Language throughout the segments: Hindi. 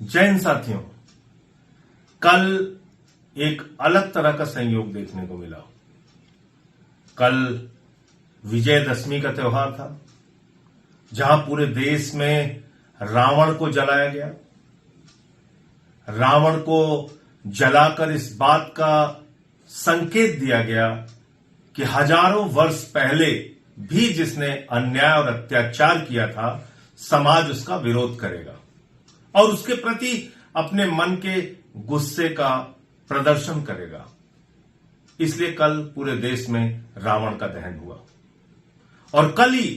जय हिंद साथियों, कल एक अलग तरह का संयोग देखने को मिला। कल विजयदशमी का त्योहार था, जहां पूरे देश में रावण को जलाया गया। रावण को जलाकर इस बात का संकेत दिया गया कि हजारों वर्ष पहले भी जिसने अन्याय और अत्याचार किया था, समाज उसका विरोध करेगा और उसके प्रति अपने मन के गुस्से का प्रदर्शन करेगा। इसलिए कल पूरे देश में रावण का दहन हुआ और कल ही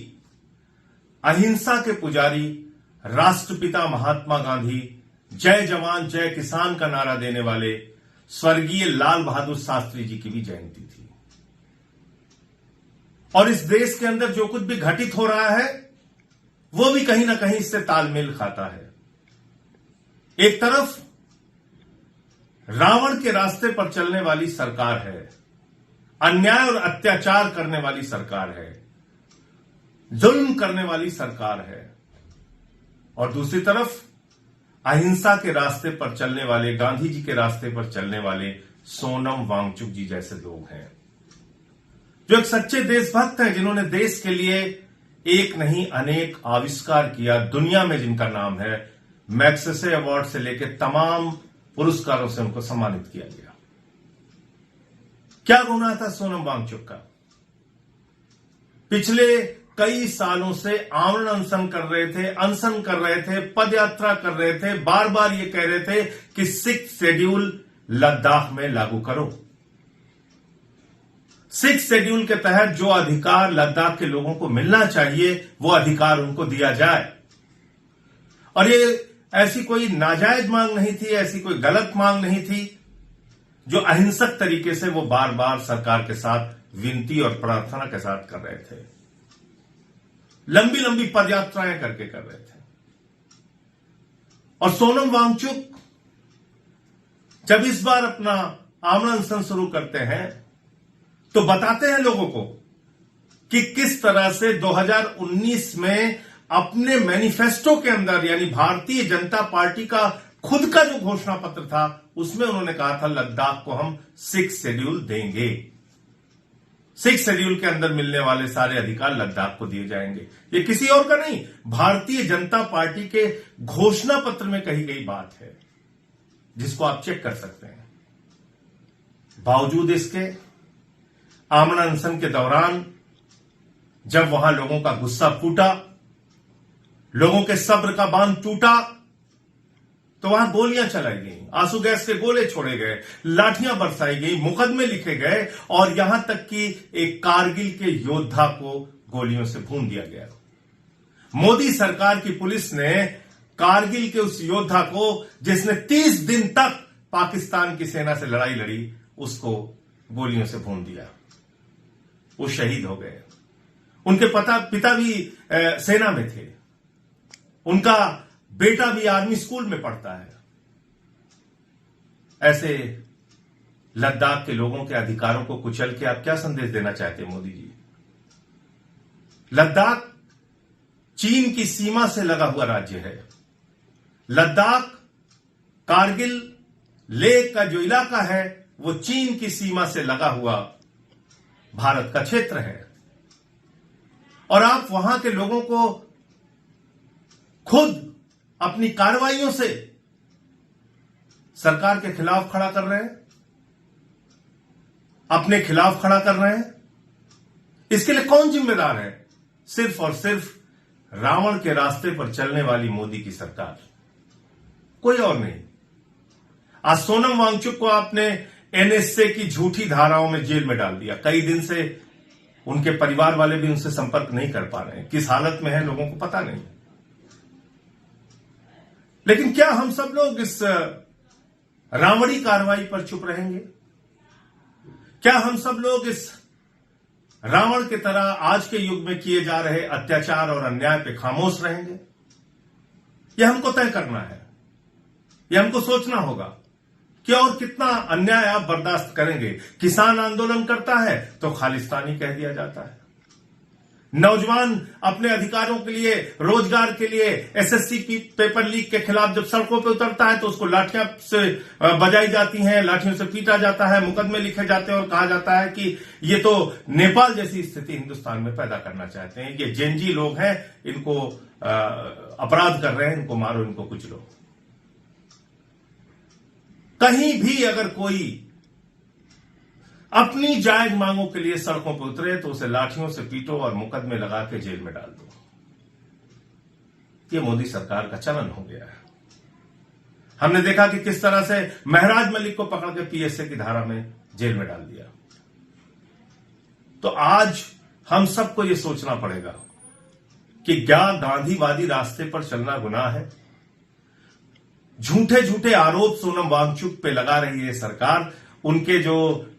अहिंसा के पुजारी राष्ट्रपिता महात्मा गांधी, जय जवान जय किसान का नारा देने वाले स्वर्गीय लाल बहादुर शास्त्री जी की भी जयंती थी। और इस देश के अंदर जो कुछ भी घटित हो रहा है, वो भी कहीं ना कहीं इससे तालमेल खाता है। एक तरफ रावण के रास्ते पर चलने वाली सरकार है, अन्याय और अत्याचार करने वाली सरकार है, जुल्म करने वाली सरकार है, और दूसरी तरफ अहिंसा के रास्ते पर चलने वाले, गांधी जी के रास्ते पर चलने वाले सोनम वांगचुक जी जैसे लोग हैं, जो एक सच्चे देशभक्त हैं, जिन्होंने देश के लिए एक नहीं अनेक आविष्कार किया, दुनिया में जिनका नाम है। मैग्सेसे अवार्ड से लेकर तमाम पुरस्कारों से उनको सम्मानित किया गया। क्या गुनाह था सोनम वांगचुक का? पिछले कई सालों से आमरण अनशन कर रहे थे, पदयात्रा कर रहे थे, बार बार ये कह रहे थे कि 6th शेड्यूल लद्दाख में लागू करो। 6th शेड्यूल के तहत जो अधिकार लद्दाख के लोगों को मिलना चाहिए, वो अधिकार उनको दिया जाए। और ये ऐसी कोई नाजायज मांग नहीं थी, ऐसी कोई गलत मांग नहीं थी, जो अहिंसक तरीके से वो बार बार सरकार के साथ विनती और प्रार्थना के साथ कर रहे थे, लंबी लंबी पदयात्राएं करके कर रहे थे। और सोनम वांगचुक जब इस बार अपना आमरण अनशन शुरू करते हैं, तो बताते हैं लोगों को कि किस तरह से 2019 में अपने मैनिफेस्टो के अंदर, यानी भारतीय जनता पार्टी का खुद का जो घोषणा पत्र था, उसमें उन्होंने कहा था लद्दाख को हम 6th शेड्यूल देंगे। 6th शेड्यूल के अंदर मिलने वाले सारे अधिकार लद्दाख को दिए जाएंगे। ये किसी और का नहीं, भारतीय जनता पार्टी के घोषणा पत्र में कही गई बात है, जिसको आप चेक कर सकते हैं। बावजूद इसके आमरण अनशन के दौरान जब वहां लोगों का गुस्सा फूटा, लोगों के सब्र का बांध टूटा, तो वहां गोलियां चलाई गई, आंसू गैस के गोले छोड़े गए, लाठियां बरसाई गई, मुकदमे लिखे गए, और यहां तक कि एक कारगिल के योद्धा को गोलियों से भून दिया गया। मोदी सरकार की पुलिस ने कारगिल के उस योद्धा को, जिसने 30 दिन तक पाकिस्तान की सेना से लड़ाई लड़ी, उसको गोलियों से भून दिया। वो शहीद हो गए। उनके पिता भी सेना में थे, उनका बेटा भी आर्मी स्कूल में पढ़ता है। ऐसे लद्दाख के लोगों के अधिकारों को कुचल के आप क्या संदेश देना चाहते हैं मोदी जी? लद्दाख चीन की सीमा से लगा हुआ राज्य है। लद्दाख, कारगिल, लेह का जो इलाका है, वो चीन की सीमा से लगा हुआ भारत का क्षेत्र है। और आप वहां के लोगों को खुद अपनी कार्रवाइयों से सरकार के खिलाफ खड़ा कर रहे हैं, अपने खिलाफ खड़ा कर रहे हैं। इसके लिए कौन जिम्मेदार है? सिर्फ और सिर्फ रावण के रास्ते पर चलने वाली मोदी की सरकार, कोई और नहीं। आज सोनम वांगचुक को आपने एनएसए की झूठी धाराओं में जेल में डाल दिया। कई दिन से उनके परिवार वाले भी उनसे संपर्क नहीं कर पा रहे हैं। किस हालत में है लोगों को पता नहीं। लेकिन क्या हम सब लोग इस रावणी कार्रवाई पर चुप रहेंगे? क्या हम सब लोग इस रावण की तरह आज के युग में किए जा रहे अत्याचार और अन्याय पे खामोश रहेंगे? यह हमको तय करना है। यह हमको सोचना होगा कि और कितना अन्याय आप बर्दाश्त करेंगे। किसान आंदोलन करता है तो खालिस्तानी कह दिया जाता है, नौजवान अपने अधिकारों के लिए, रोजगार के लिए एसएससी पेपर लीक के खिलाफ जब सड़कों पे उतरता है तो उसको लाठियां से बजाई जाती हैं, लाठियों से पीटा जाता है, मुकदमे लिखे जाते हैं और कहा जाता है कि ये तो नेपाल जैसी स्थिति हिंदुस्तान में पैदा करना चाहते हैं, ये जेनजी लोग हैं, इनको अपराध कर रहे हैं, इनको मारो, इनको कुचलो। कहीं भी अगर कोई अपनी जायज मांगों के लिए सड़कों पर उतरे तो उसे लाठियों से पीटो और मुकदमे लगा के जेल में डाल दो। ये मोदी सरकार का चलन हो गया है। हमने देखा कि किस तरह से महराज मलिक को पकड़ के पीएसए की धारा में जेल में डाल दिया। तो आज हम सबको यह सोचना पड़ेगा कि क्या गांधीवादी रास्ते पर चलना गुनाह है? झूठे झूठे आरोप सोनम वांगचुक पे लगा रही है सरकार। उनके जो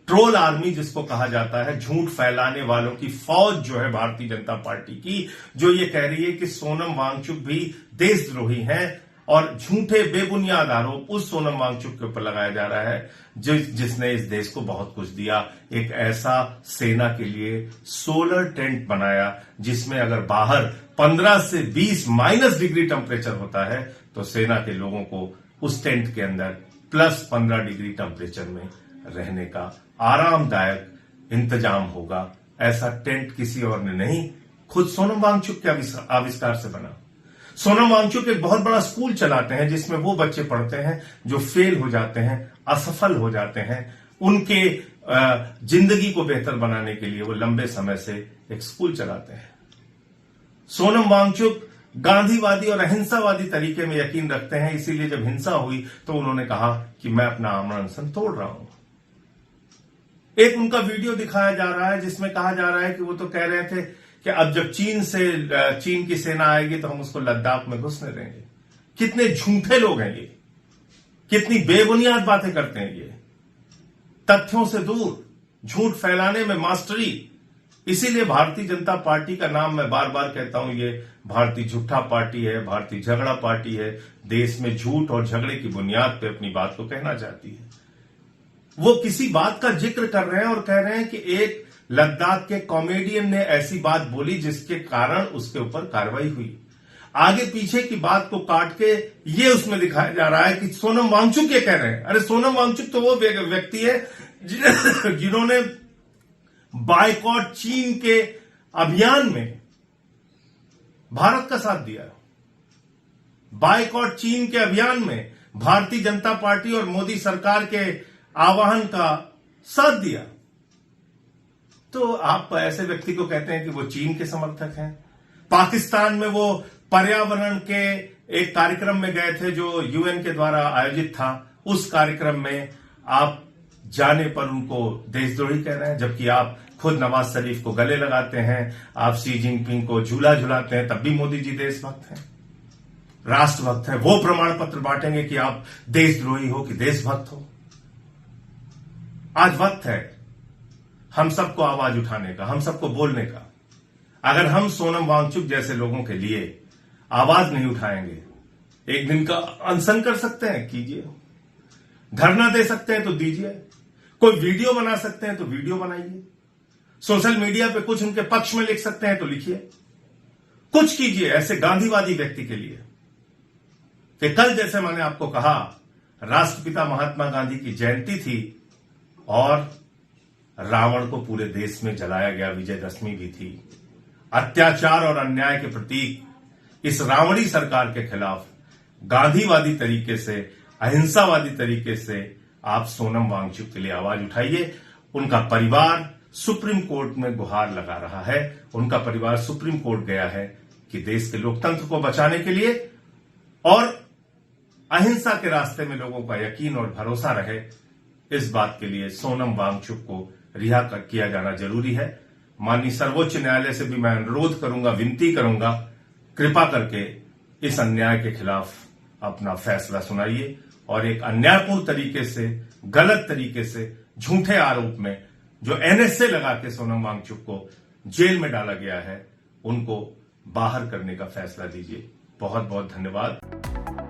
ट्रोल आर्मी जिसको कहा जाता है, झूठ फैलाने वालों की फौज जो है भारतीय जनता पार्टी की, जो ये कह रही है कि सोनम वांगचुक भी देशद्रोही हैं और झूठे बेबुनियाद आरोप उस सोनम वांगचुक के ऊपर लगाया जा रहा है जिसने इस देश को बहुत कुछ दिया। एक ऐसा सेना के लिए सोलर टेंट बनाया जिसमें अगर बाहर 15 से 20 माइनस डिग्री टेम्परेचर होता है तो सेना के लोगों को उस टेंट के अंदर प्लस 15 डिग्री टेम्परेचर में रहने का आरामदायक इंतजाम होगा। ऐसा टेंट किसी और ने नहीं, खुद सोनम वांगचुक के आविष्कार से बना। सोनम वांगचुक एक बहुत बड़ा स्कूल चलाते हैं जिसमें वो बच्चे पढ़ते हैं जो फेल हो जाते हैं, असफल हो जाते हैं। उनके जिंदगी को बेहतर बनाने के लिए वो लंबे समय से एक स्कूल चलाते हैं। सोनम वांगचुक गांधीवादी और अहिंसावादी तरीके में यकीन रखते हैं, इसीलिए जब हिंसा हुई तो उन्होंने कहा कि मैं अपना आमरण अनशन तोड़ रहा हूं। एक उनका वीडियो दिखाया जा रहा है जिसमें कहा जा रहा है कि वो तो कह रहे थे कि अब जब चीन की सेना आएगी तो हम उसको लद्दाख में घुसने देंगे। कितने झूठे लोग हैं ये, कितनी बेबुनियाद बातें करते हैं ये, तथ्यों से दूर, झूठ फैलाने में मास्टरी। इसीलिए भारतीय जनता पार्टी का नाम मैं बार बार कहता हूं, ये भारतीय झूठा पार्टी है, भारतीय झगड़ा पार्टी है। देश में झूठ और झगड़े की बुनियाद पे अपनी बात को कहना चाहती है। वो किसी बात का जिक्र कर रहे हैं और कह रहे हैं कि एक लद्दाख के कॉमेडियन ने ऐसी बात बोली जिसके कारण उसके ऊपर कार्रवाई हुई। आगे पीछे की बात को काट के ये उसमें दिखाया जा रहा है कि सोनम वांगचुक ये कह रहे हैं। अरे सोनम वांगचुक तो वो व्यक्ति है जिन्होंने बायकॉट चीन के अभियान में भारत का साथ दिया। बायकॉट चीन के अभियान में भारतीय जनता पार्टी और मोदी सरकार के आह्वान का साथ दिया। तो आप ऐसे व्यक्ति को कहते हैं कि वो चीन के समर्थक हैं। पाकिस्तान में वो पर्यावरण के एक कार्यक्रम में गए थे जो यूएन के द्वारा आयोजित था। उस कार्यक्रम में आप जाने पर उनको देशद्रोही कह रहे हैं, जबकि आप खुद नवाज शरीफ को गले लगाते हैं, आप शी जिनपिंग को झूला झुलाते हैं, तब भी मोदी जी देशभक्त हैं, राष्ट्रभक्त हैं। वो प्रमाण पत्र बांटेंगे कि आप देशद्रोही हो कि देशभक्त हो। आज वक्त है हम सबको आवाज उठाने का, हम सबको बोलने का। अगर हम सोनम वांगचुक जैसे लोगों के लिए आवाज नहीं उठाएंगे, एक दिन का अनशन कर सकते हैं, कीजिए। धरना दे सकते हैं तो दीजिए। कोई वीडियो बना सकते हैं तो वीडियो बनाइए। सोशल मीडिया पे कुछ उनके पक्ष में लिख सकते हैं तो लिखिए। कुछ कीजिए ऐसे गांधीवादी व्यक्ति के लिए। कि कल जैसे मैंने आपको कहा, राष्ट्रपिता महात्मा गांधी की जयंती थी और रावण को पूरे देश में जलाया गया, विजयदशमी भी थी। अत्याचार और अन्याय के प्रतीक इस रावणी सरकार के खिलाफ गांधीवादी तरीके से, अहिंसावादी तरीके से आप सोनम वांगचुक के लिए आवाज उठाइए। उनका परिवार सुप्रीम कोर्ट में गुहार लगा रहा है। उनका परिवार सुप्रीम कोर्ट गया है कि देश के लोकतंत्र को बचाने के लिए और अहिंसा के रास्ते में लोगों का यकीन और भरोसा रहे, इस बात के लिए सोनम वांगचुक को रिहा किया जाना जरूरी है। माननीय सर्वोच्च न्यायालय से भी मैं अनुरोध करूंगा, विनती करूंगा, कृपा करके इस अन्याय के खिलाफ अपना फैसला सुनाइए और एक अन्यायपूर्ण तरीके से, गलत तरीके से, झूठे आरोप में जो एनएसए लगा के सोनम वांगचुक को जेल में डाला गया है, उनको बाहर करने का फैसला दीजिए। बहुत बहुत धन्यवाद।